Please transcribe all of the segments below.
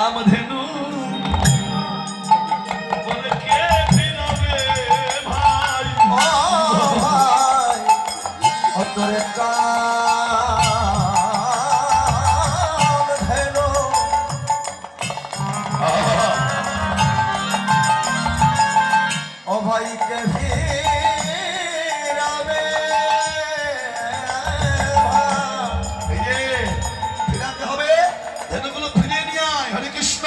কামধেনু বলে কে ফিরাবে ভাই ভাই অতরে কামধেনু ও ভাই কে ফিরাবে এই যে ফিরাতে হবে ধেনুগুলো ফিরিয়ে নিয়ে আয়। হরে কৃষ্ণ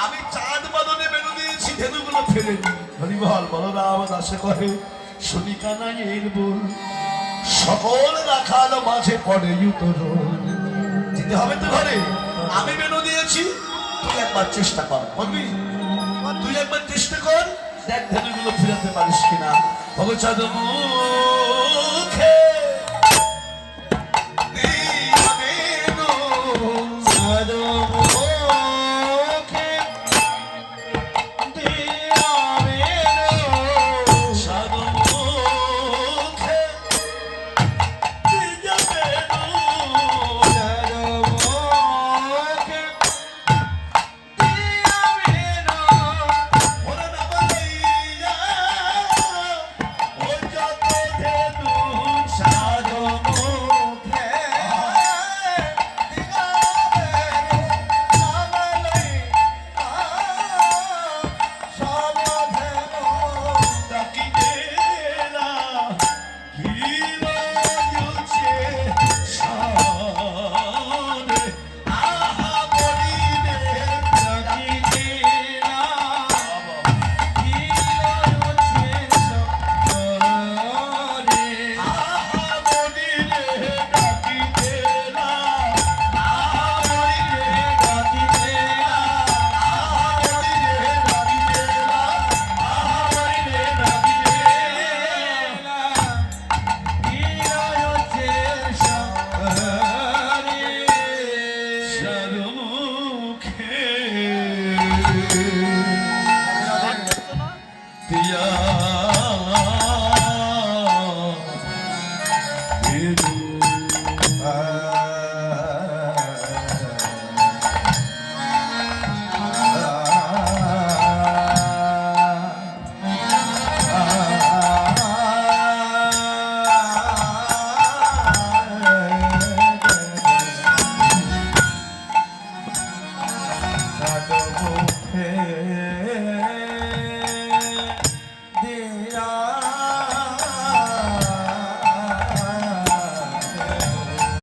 আমি চাঁদ বাদনে বেরো দিয়েছি ধেনুগুলো ফেলে নি। হরিবল বলরাম দাসে কহে শুনি কানাইয়ের বল সকল রাখাল মাঝে পড়ে উতর যেতে হবে তো ঘরে। আমি বেরো দিয়েছি তুই একবার চেষ্টা কর বলবি তুই একবার চেষ্টা কর দেখ ধেনুগুলো ফিরাতে পারিস কিনা ভগচাঁদ মুখে